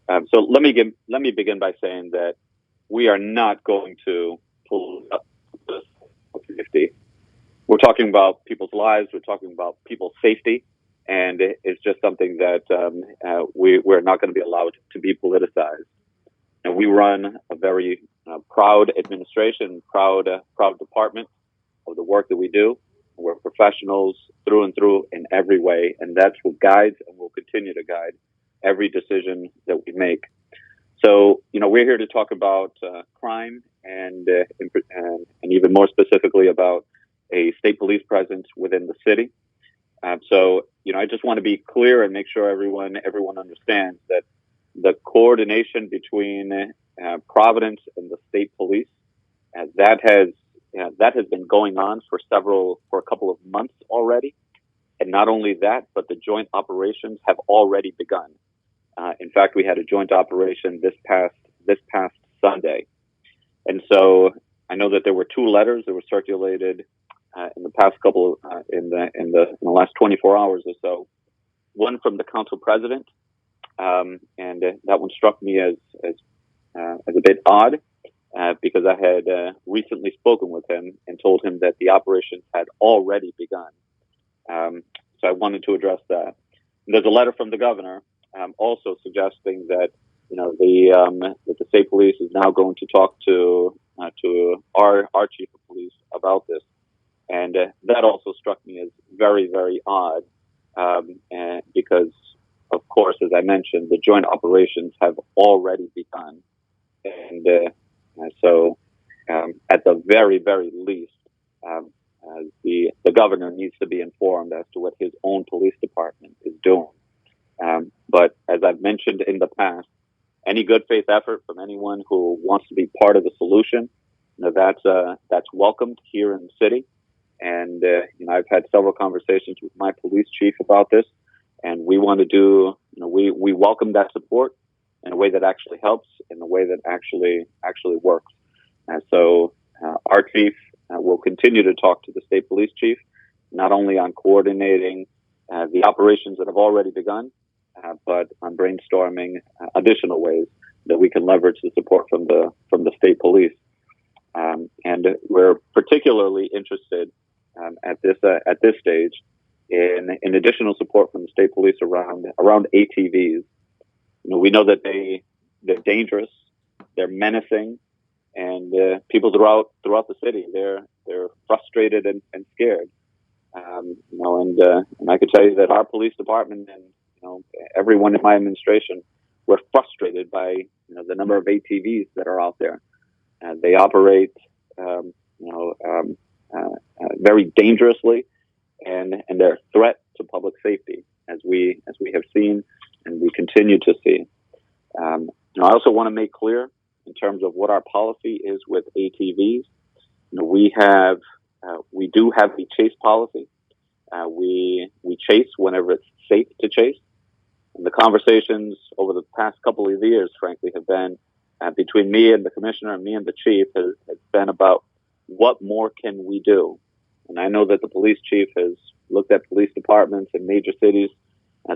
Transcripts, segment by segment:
So let me begin by saying that we are not going to pull up this 50. We're talking about people's lives. We're talking about people's safety, and it's just something that we're not going to be allowed to be politicized. And we run a very proud administration, proud department of the work that we do. We're professionals through and through in every way, and that's what guides and will continue to guide every decision that we make. So, we're here to talk about crime and even more specifically about a state police presence within the city. I just want to be clear and make sure everyone understands that the coordination between Providence and the state police that has been going on for a couple of months already. And not only that, but the joint operations have already begun. In fact, we had a joint operation this past Sunday, and so I know that there were two letters that were circulated in the past couple in the last 24 hours or so. One from the council president, and that one struck me as a bit odd because I had recently spoken with him and told him that the operations had already begun. So I wanted to address that. And there's a letter from the governor. Also suggesting that that the state police is now going to talk to our chief of police about this, and that also struck me as very, very odd, and because of course, as I mentioned, the joint operations have already begun, and so at the very, very least, the governor needs to be informed as to what his own police department is doing. But as I've mentioned in the past, any good faith effort from anyone who wants to be part of the solution, that's welcomed here in the city. And I've had several conversations with my police chief about this, and we want to do, we welcome that support in a way that actually helps, in a way that actually works. And so our chief will continue to talk to the state police chief, not only on coordinating the operations that have already begun, but on brainstorming additional ways that we can leverage the support from the state police. And we're particularly interested at this stage in additional support from the state police around ATVs. We know that they're dangerous, they're menacing, and people throughout the city they're frustrated and scared. And I could tell you that our police department and everyone in my administration, we're frustrated by the number of ATVs that are out there. They operate very dangerously, and they're a threat to public safety, as we have seen and we continue to see. I also want to make clear in terms of what our policy is with ATVs. We do have the chase policy. We chase whenever it's safe to chase. And the conversations over the past couple of years, frankly, have been between me and the commissioner and me and the chief has been about what more can we do. And I know that the police chief has looked at police departments in major cities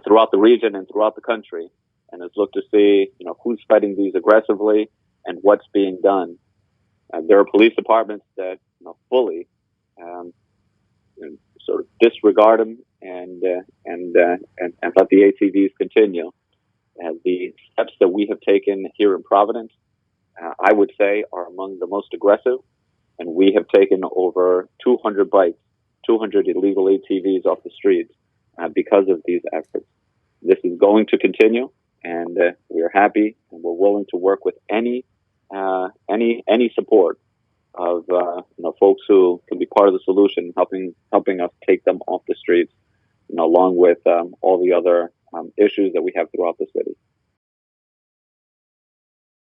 throughout the region and throughout the country, and has looked to see who's fighting these aggressively and what's being done. There are police departments that fully sort of disregard them and let the ATVs continue. The steps that we have taken here in Providence, I would say, are among the most aggressive, and we have taken over 200 bikes, 200 illegal ATVs off the streets because of these efforts. This is going to continue, and we are happy and we're willing to work with any support of folks who can be part of the solution, helping us take them off the streets, along with all the other issues that we have throughout the city.